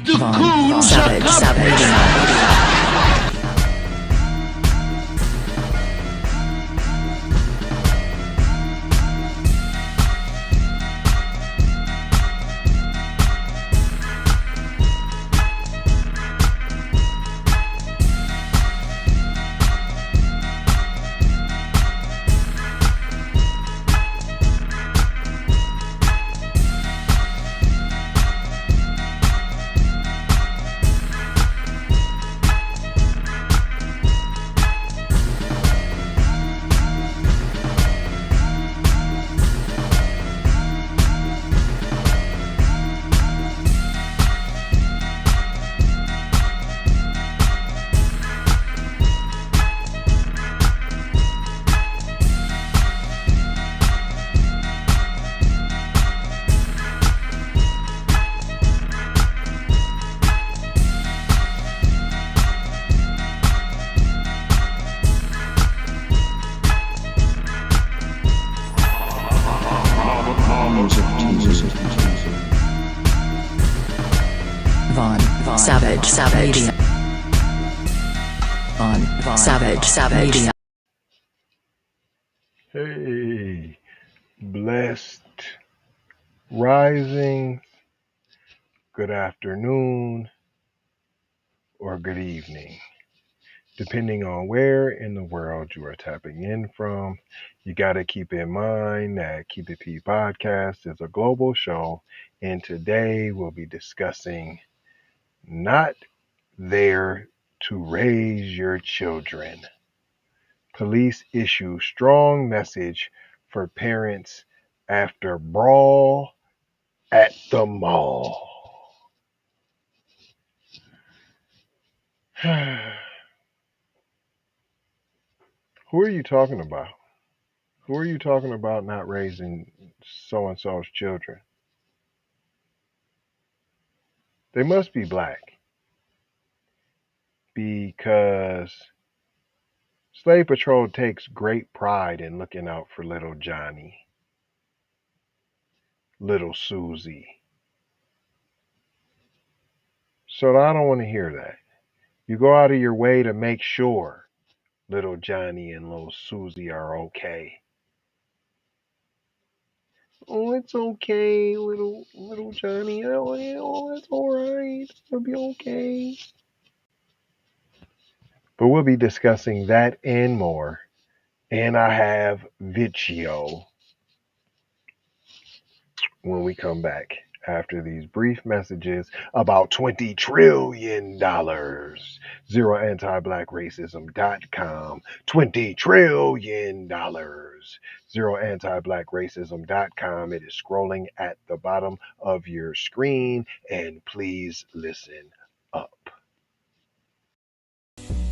Savage. Savage. Savage. Hey, blessed rising, good afternoon, or good evening, depending on where in the world you are tapping in from. You got to keep in mind that Keep It P podcast is a global show, and today we'll be discussing not there to raise your children. Police issue strong message for parents after brawl at the mall. Who are you talking about? Who are you talking about not raising so-and-so's children? They must be black, because Slave Patrol takes great pride in looking out for little Johnny, little Susie. So I don't want to hear that. You go out of your way to make sure little Johnny and little Susie are okay. Oh, it's okay, little Johnny. Oh, it's all right. It'll be okay. But we'll be discussing that and more. And I have video when we come back after these brief messages about $20 trillion. ZeroAntiBlackRacism.com. $20 trillion. ZeroAntiBlackRacism.com. It is scrolling at the bottom of your screen, and please listen up.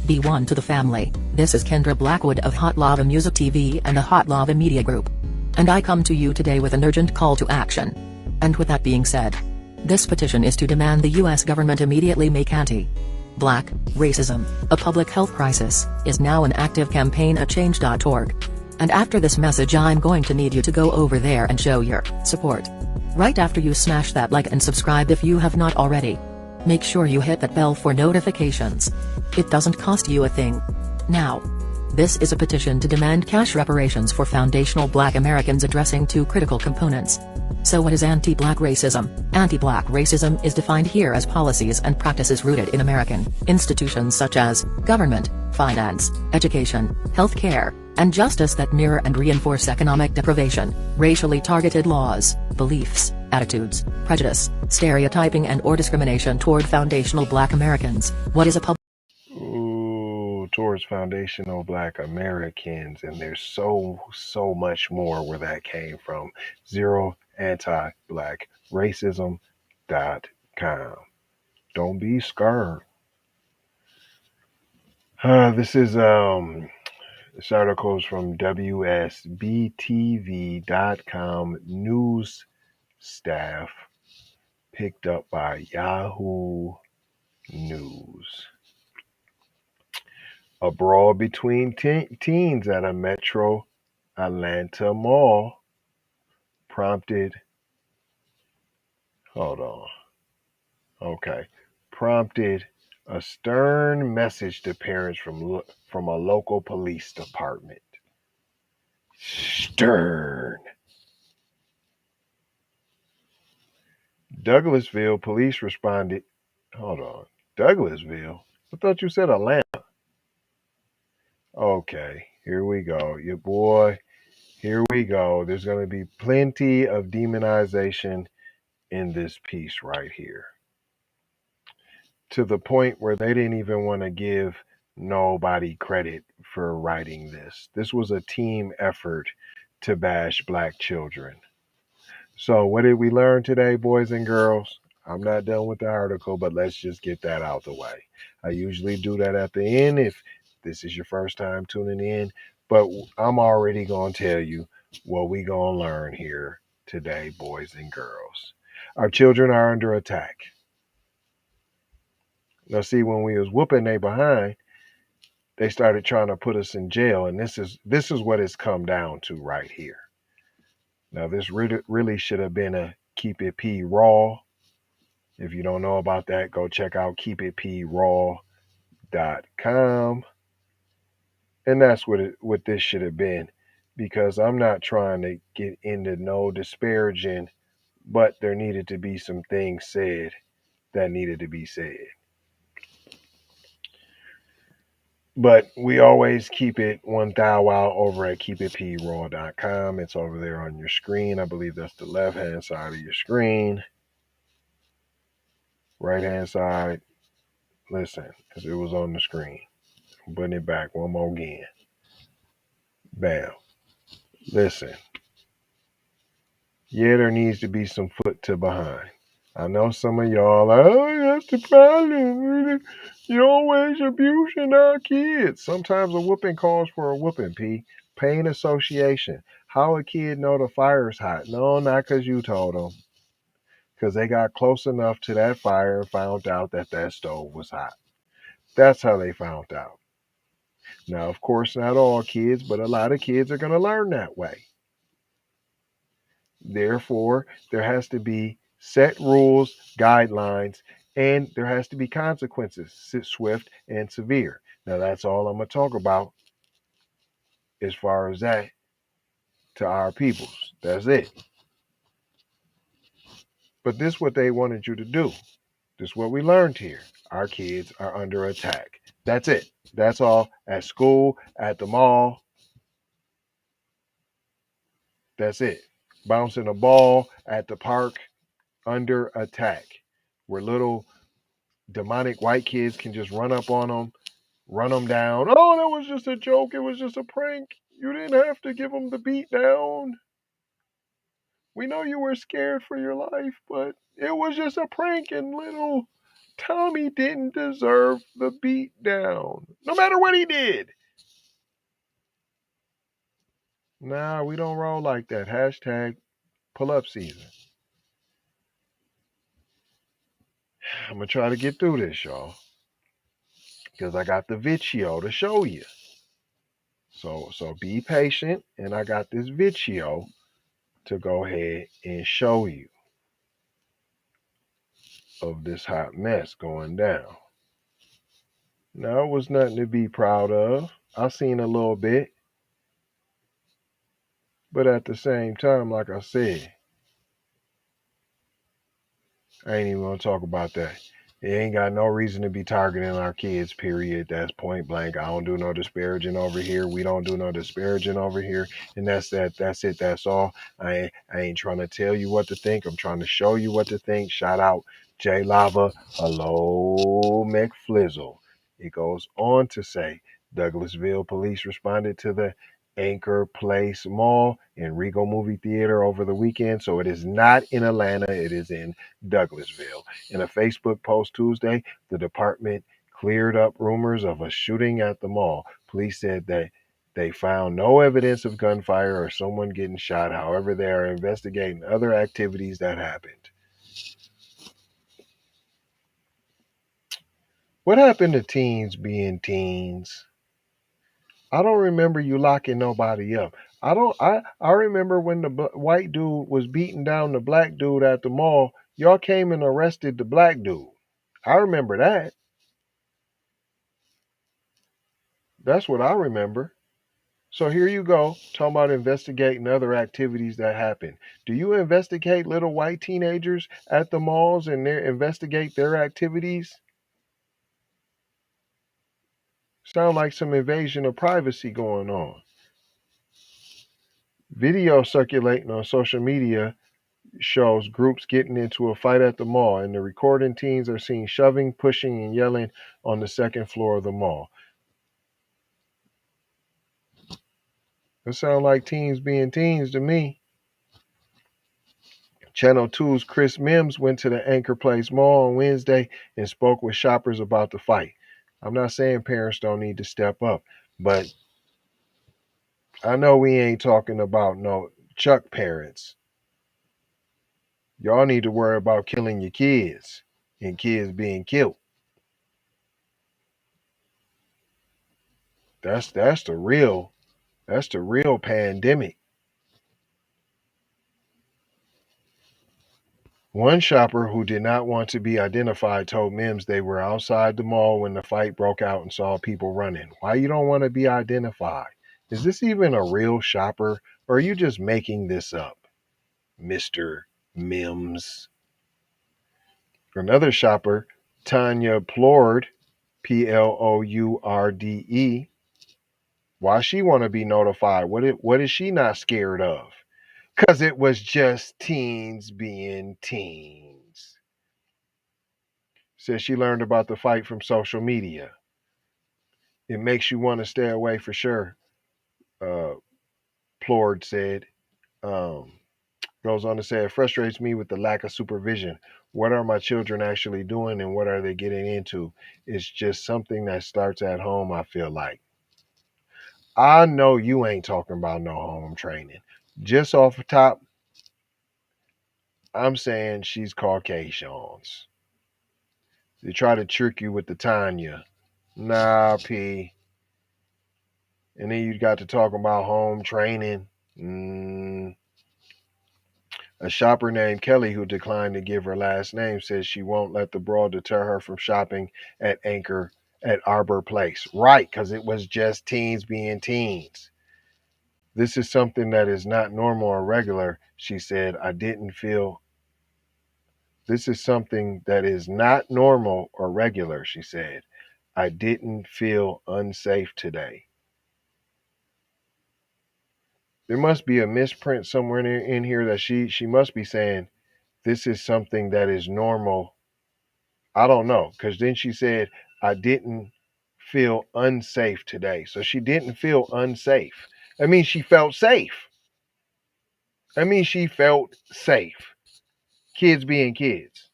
Be one to the family. This is Kendra Blackwood of Hot Lava Music TV and the Hot Lava Media Group. And I come to you today with an urgent call to action. And with that being said, this petition is to demand the US government immediately make anti-black racism a public health crisis is now an active campaign at change.org. And after this message, I'm going to need you to go over there and show your support. Right after you smash that like and subscribe if you have not already. Make sure you hit that bell for notifications. It doesn't cost you a thing. Now, this is a petition to demand cash reparations for foundational Black Americans addressing two critical components. So what is anti-Black racism? Anti-Black racism is defined here as policies and practices rooted in American institutions such as government, finance, education, healthcare, and justice that mirror and reinforce economic deprivation, racially targeted laws, beliefs, attitudes, prejudice, stereotyping and/or discrimination toward foundational Black Americans. What is a towards foundational Black Americans, and there's so much more where that came from. ZeroAntiBlackRacism.com. Don't be scared. This article is from WSBTV.com news staff, picked up by Yahoo News. A brawl between teens at a Metro Atlanta mall prompted, hold on, Okay. Prompted a stern message to parents from a local police department. Stern. Douglasville police responded. Hold on. Douglasville? I thought you said Atlanta. Okay, here we go. Your boy, here we go. There's going to be plenty of demonization in this piece right here. To the point where they didn't even want to give nobody credit for writing this. This was a team effort to bash black children. So, what did we learn today, boys and girls? I'm not done with the article, but let's just get that out the way. I usually do that at the end if this is your first time tuning in, but I'm already going to tell you what we going to learn here today, boys and girls. Our children are under attack. Now, see, when we was whooping they behind, they started trying to put us in jail, and this is what it's come down to right here. Now, this really should have been a Keep It P Raw. If you don't know about that, go check out keepitpraw.com. And that's what this should have been, because I'm not trying to get into no disparaging, but there needed to be some things said that needed to be said. But we always keep it one thou out over at keepitpraw.com. It's over there on your screen. I believe that's the left-hand side of your screen. Right-hand side. Listen, it was on the screen. I'm putting it back one more again. Bam. Listen. Yeah, there needs to be some foot to behind. I know some of y'all are, oh, that's the problem. You always abusing our kids. Sometimes a whooping calls for a whooping, P. Pain association. How a kid know the fire's hot? No, not because you told them. Because they got close enough to that fire and found out that stove was hot. That's how they found out. Now, of course, not all kids, but a lot of kids are going to learn that way. Therefore, there has to be set rules, guidelines, and there has to be consequences, swift and severe. Now, that's all I'm going to talk about as far as that to our peoples. That's it. But this is what they wanted you to do. This is what we learned here. Our kids are under attack. That's it. That's all. At school, at the mall. That's it. Bouncing a ball at the park, under attack. Where little demonic white kids can just run up on them, run them down. Oh, that was just a joke. It was just a prank. You didn't have to give them the beat down. We know you were scared for your life, but it was just a prank, and little Tommy didn't deserve the beat down, no matter what he did. Nah, we don't roll like that. Hashtag pull up season. I'm going to try to get through this, y'all, because I got the video to show you. So be patient, and I got this video to go ahead and show you of this hot mess going down. Now, it was nothing to be proud of. I seen a little bit, but at the same time, like I said, I ain't even gonna talk about that. It ain't got no reason to be targeting our kids, period. That's point blank. I don't do no disparaging over here. We don't do no disparaging over here. And that's that. That's it. That's all. I ain't trying to tell you what to think. I'm trying to show you what to think. Shout out J Lava. Hello, McFlizzle. It goes on to say, Douglasville police responded to the Arbor Place Mall in Regal Movie Theater over the weekend. So it is not in Atlanta. It is in Douglasville. In a Facebook post Tuesday, the department cleared up rumors of a shooting at the mall. Police said that they found no evidence of gunfire or someone getting shot. However, they are investigating other activities that happened. What happened to teens being teens? I don't remember you locking nobody up. I remember when the white dude was beating down the black dude at the mall, Y'all came and arrested the black dude. I remember that. That's what I remember. So here you go, talking about investigating other activities that happen. Do you investigate little white teenagers at the malls and investigate their activities? Sound like some invasion of privacy going on. Video circulating on social media shows groups getting into a fight at the mall, and the recording teens are seen shoving, pushing, and yelling on the second floor of the mall. It sounds like teens being teens to me. Channel 2's Chris Mims went to the Anchor Place Mall on Wednesday and spoke with shoppers about the fight. I'm not saying parents don't need to step up, but I know we ain't talking about no Chuck parents. Y'all need to worry about killing your kids and kids being killed. That's the real pandemic. One shopper who did not want to be identified told Mims they were outside the mall when the fight broke out and saw people running. Why you don't want to be identified? Is this even a real shopper, or are you just making this up, Mr. Mims? Another shopper, Tanya Plourde, Plourde, why she want to be notified? What is she not scared of? Because it was just teens being teens. Says she learned about the fight from social media. It makes you want to stay away for sure, Plourde said. Um, Goes on to say, it frustrates me with the lack of supervision. What are my children actually doing and what are they getting into? It's just something that starts at home, I feel like. I know you ain't talking about no home training. Just off the top, I'm saying she's Caucasians. They try to trick you with the Tanya. Nah, P. And then you got to talk about home training. A shopper named Kelly, who declined to give her last name, says she won't let the brawl deter her from shopping at Arbor Place. Right, because it was just teens being teens. This is something that is not normal or regular, she said. This is something that is not normal or regular, she said. I didn't feel unsafe today. There must be a misprint somewhere in here that she must be saying this is something that is normal. I don't know, because then she said, I didn't feel unsafe today. So she didn't feel unsafe. I mean, she felt safe. She felt safe. Kids being kids.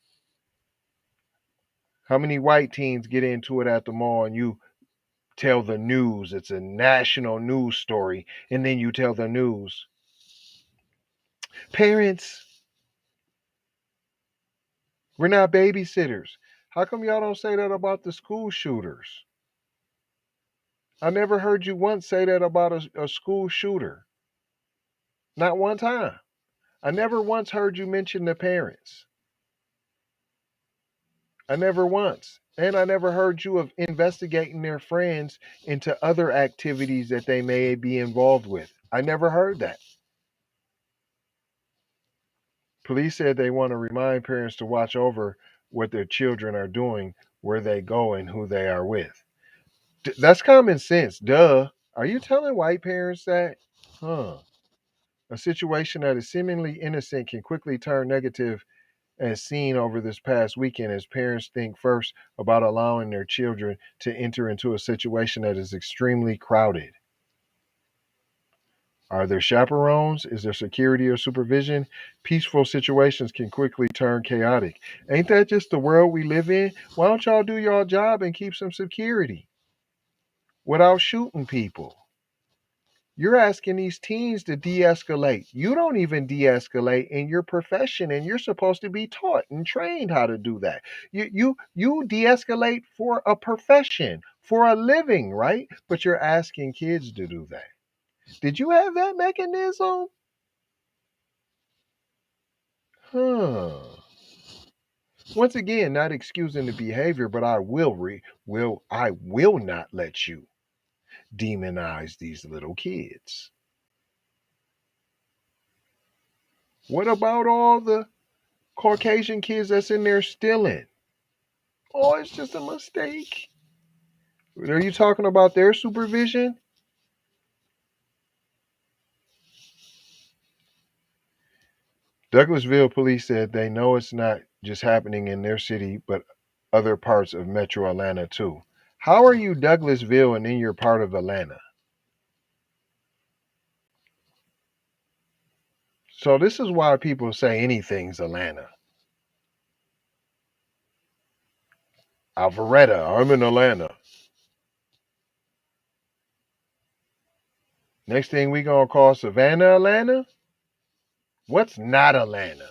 How many white teens get into it at the mall and you tell the news? It's a national news story. And then you tell the news, parents, we're not babysitters. How come y'all don't say that about the school shooters? I never heard you once say that about a school shooter. Not one time. I never once heard you mention the parents. I never once. And I never heard you of investigating their friends into other activities that they may be involved with. I never heard that. Police said they want to remind parents to watch over what their children are doing, where they go, and who they are with. That's common sense. Duh. Are you telling white parents that? Huh. A situation that is seemingly innocent can quickly turn negative, as seen over this past weekend, as parents think first about allowing their children to enter into a situation that is extremely crowded. Are there chaperones? Is there security or supervision? Peaceful situations can quickly turn chaotic. Ain't that just the world we live in? Why don't y'all do your job and keep some security without shooting people? You're asking these teens to de-escalate. You don't even de-escalate in your profession, and you're supposed to be taught and trained how to do that. You de-escalate for a profession, for a living, right? But you're asking kids to do that. Did you have that mechanism? Huh. Once again, not excusing the behavior, but I will not let you demonize these little kids. What about all the Caucasian kids that's in there stealing? Oh, it's just a mistake. Are you talking about their supervision? Douglasville police said they know it's not just happening in their city, but other parts of metro Atlanta too. How are you Douglasville and then you're part of Atlanta? So this is why people say anything's Atlanta. Alpharetta, I'm in Atlanta. Next thing we gonna call Savannah, Atlanta? What's not Atlanta?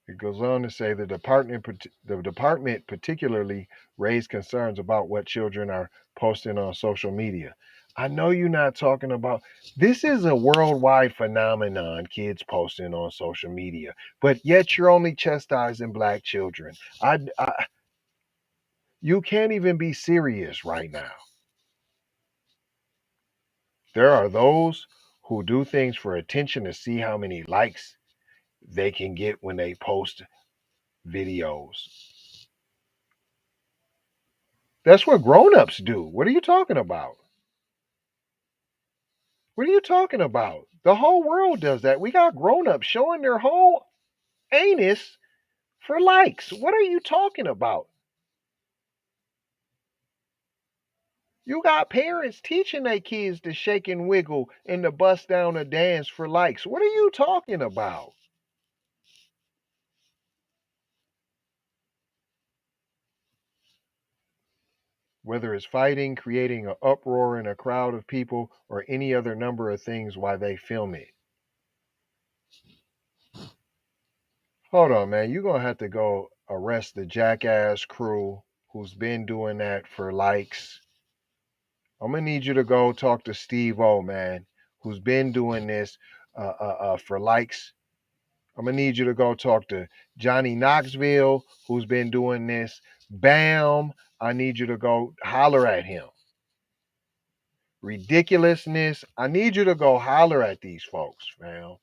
It goes on to say the department particularly raised concerns about what children are posting on social media. I know you're not talking about this is a worldwide phenomenon, kids posting on social media, but yet you're only chastising black children. You can't even be serious right now. There are those who do things for attention to see how many likes they can get when they post videos. That's what grown-ups do. What are you talking about? What are you talking about? The whole world does that. We got grown-ups showing their whole anus for likes. What are you talking about? You got parents teaching their kids to shake and wiggle and to bust down a dance for likes. What are you talking about? Whether it's fighting, creating an uproar in a crowd of people, or any other number of things while they film it. Hold on, man. You're going to have to go arrest the jackass crew who's been doing that for likes. I'm going to need you to go talk to Steve O, man, who's been doing this for likes. I'm going to need you to go talk to Johnny Knoxville, who's been doing this. Bam. I need you to go holler at him. Ridiculousness. I need you to go holler at these folks, man.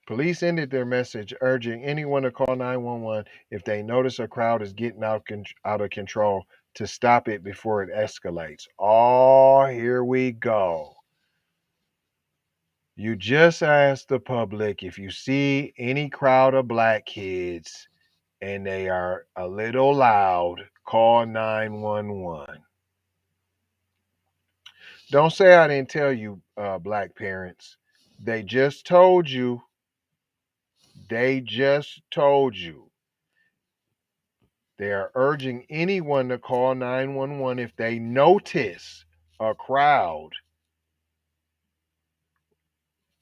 Police ended their message urging anyone to call 911 if they notice a crowd is getting out of control to stop it before it escalates. Oh, here we go. You just asked the public if you see any crowd of black kids and they are a little loud, call 911. Don't say I didn't tell you, black parents. They just told you. They just told you. They are urging anyone to call 911 if they notice a crowd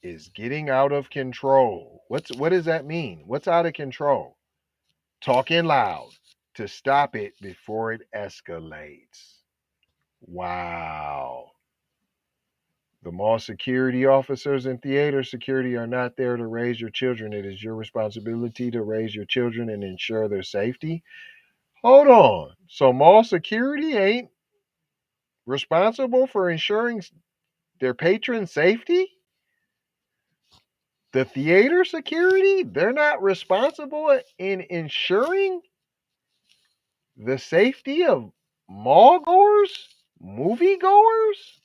is getting out of control. What does that mean? What's out of control? Talking loud to stop it before it escalates. Wow. The mall security officers and theater security are not there to raise your children. It is your responsibility to raise your children and ensure their safety. Hold on. So mall security ain't responsible for ensuring their patron safety? The theater security, they're not responsible in ensuring the safety of mall goers, movie goers?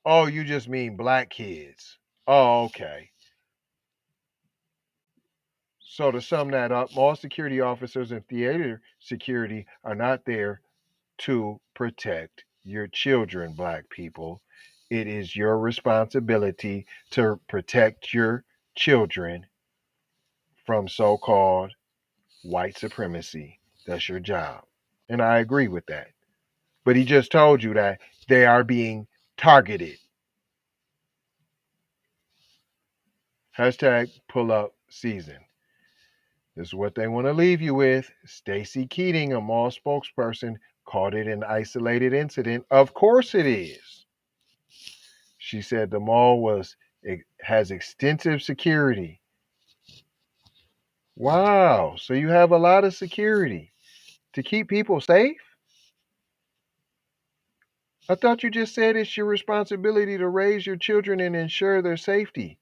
Oh, you just mean black kids. Oh, okay. So to sum that up, mall security officers and theater security are not there to protect your children, black people. It is your responsibility to protect your children from so called white supremacy. That's your job. And I agree with that. But he just told you that they are being targeted. Hashtag pull up season. This is what they want to leave you with. Stacey Keating, a mall spokesperson, called it an isolated incident. Of course it is. She said the mall has extensive security. Wow. So you have a lot of security to keep people safe? I thought you just said it's your responsibility to raise your children and ensure their safety.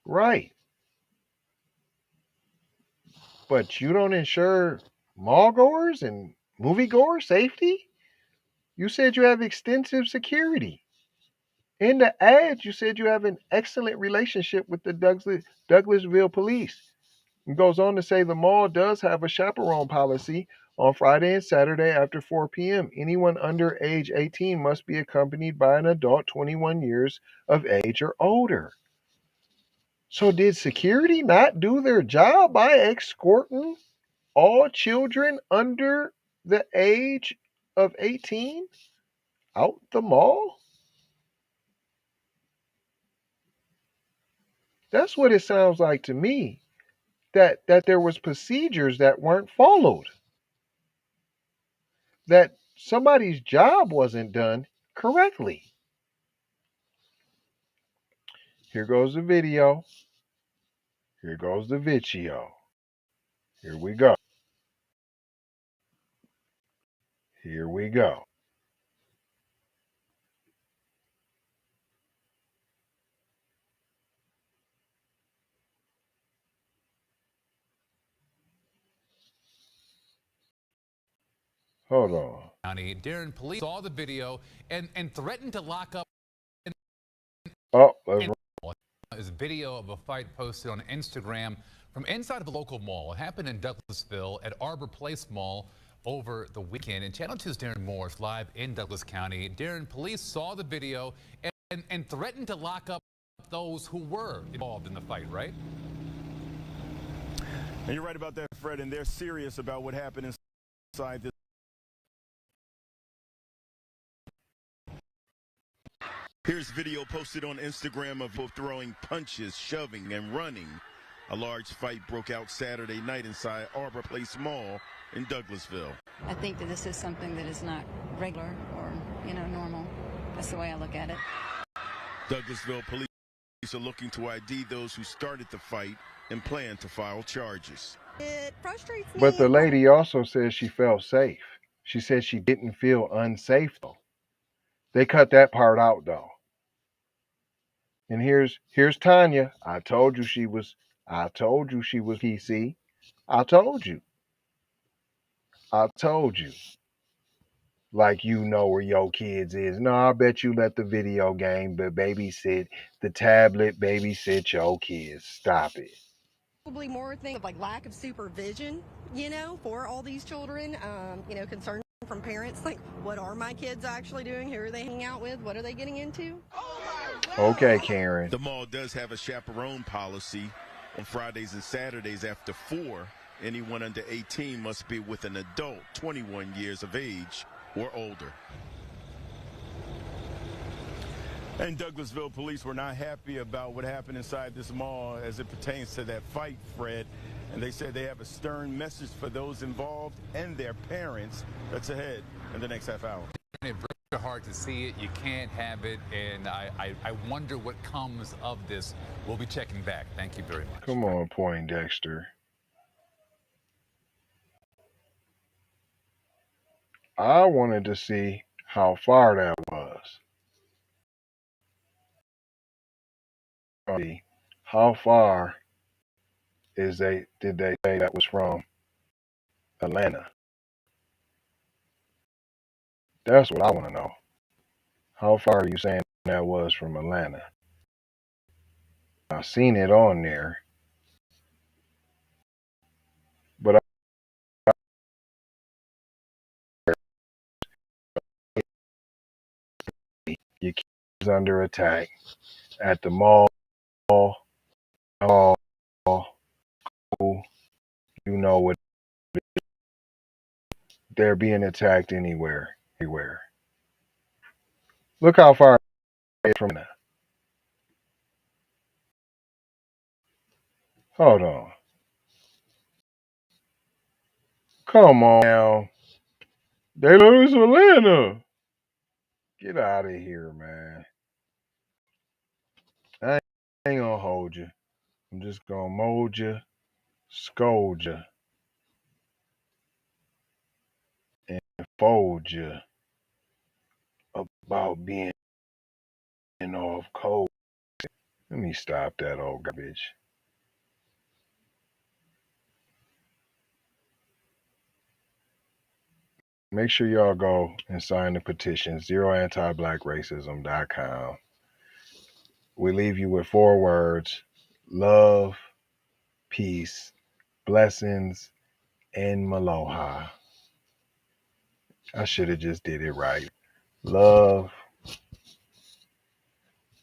Right. But you don't ensure mall goers and movie goers' safety? You said you have extensive security. In the ad, you said you have an excellent relationship with the Douglasville police. It goes on to say the mall does have a chaperone policy on Friday and Saturday after 4 p.m. Anyone under age 18 must be accompanied by an adult 21 years of age or older. So, did security not do their job by escorting all children under the age of 18 out the mall? That's what it sounds like to me. That there was procedures that weren't followed. That somebody's job wasn't done correctly. Here goes the video. Here goes the video. Here we go. Here we go. Hold on. County, Darren police saw the video and threatened to lock up. Oh, that's Is video of a fight posted on Instagram from inside of a local mall. It happened in Douglasville at Arbor Place Mall over the weekend. And Channel 2's Darren Morris live in Douglas County. Darren, police saw the video and threatened to lock up those who were involved in the fight, right? And you're right about that, Fred, and they're serious about what happened inside this. Here's video posted on Instagram of both throwing punches, shoving, and running. A large fight broke out Saturday night inside Arbor Place Mall in Douglasville. I think that this is something that is not regular or, normal. That's the way I look at it. Douglasville police are looking to ID those who started the fight and plan to file charges. It frustrates me. But the lady also says she felt safe. She said she didn't feel unsafe though. They cut that part out though. And here's Tanya. I told you she was PC. I told you. Like you know where your kids is. No, I bet you let the video game but babysit the tablet babysit your kids. Stop it. Probably more thing of like lack of supervision, for all these children, concern from parents, like what are my kids actually doing? Who are they hanging out with? What are they getting into? Okay, Karen. The mall does have a chaperone policy on Fridays and Saturdays after 4. Anyone under 18 must be with an adult 21 years of age or older. And Douglasville police were not happy about what happened inside this mall as it pertains to that fight, Fred. And they said they have a stern message for those involved and their parents that's ahead in the next half hour. It's very hard to see it. You can't have it. And I wonder what comes of this. We'll be checking back. Thank you very much. Come on, Poindexter. I wanted to see how far that was. How far did they say that was from Atlanta? That's what I want to know. How far are you saying that was from Atlanta? I've seen it on there, but your kids under attack at the mall. You know what? They're being attacked anywhere. Look how far it is from that. Hold on. Come on now. They lose to Atlanta. Get out of here, man. I ain't gonna hold you. I'm just gonna mold you, scold you, and fold you about being off cold. Let me stop that old garbage. Make sure y'all go and sign the petition, zeroantiblackracism.com. We leave you with 4 words: love, peace, blessings, and maloha. I should have just did it right. Love,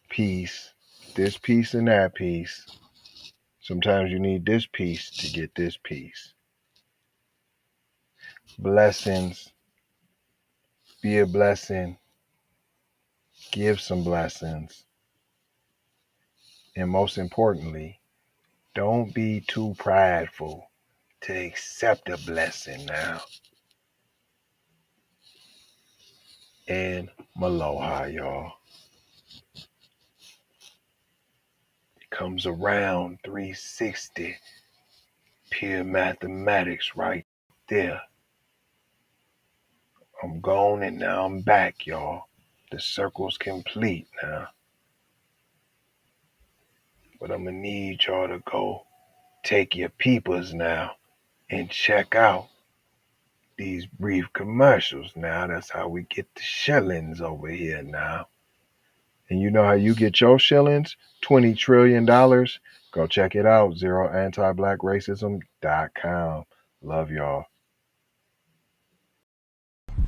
peace, this piece and that piece. Sometimes you need this piece to get this piece. Blessings, be a blessing, give some blessings. And most importantly, don't be too prideful to accept a blessing now. And maloha, y'all. It comes around 360. Pure mathematics right there. I'm gone and now I'm back, y'all. The circle's complete now. But I'm gonna need y'all to go take your peepers now and check out these brief commercials now. That's how we get the shillings over here now. And you know how you get your shillings? $20 trillion. Go check it out. zeroantiblackracism.com. Love y'all.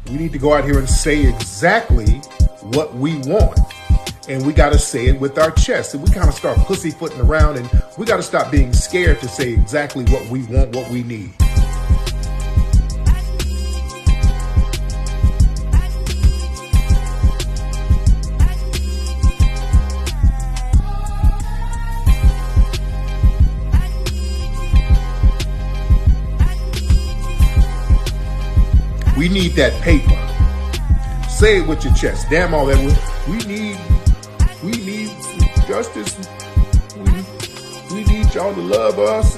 We need to go out here and say exactly what we want. And we got to say it with our chest. And we kind of start pussyfooting around, and we got to stop being scared to say exactly what we want, what we need. We need that paper. Say it with your chest. Damn all that. We need justice. We need y'all to love us.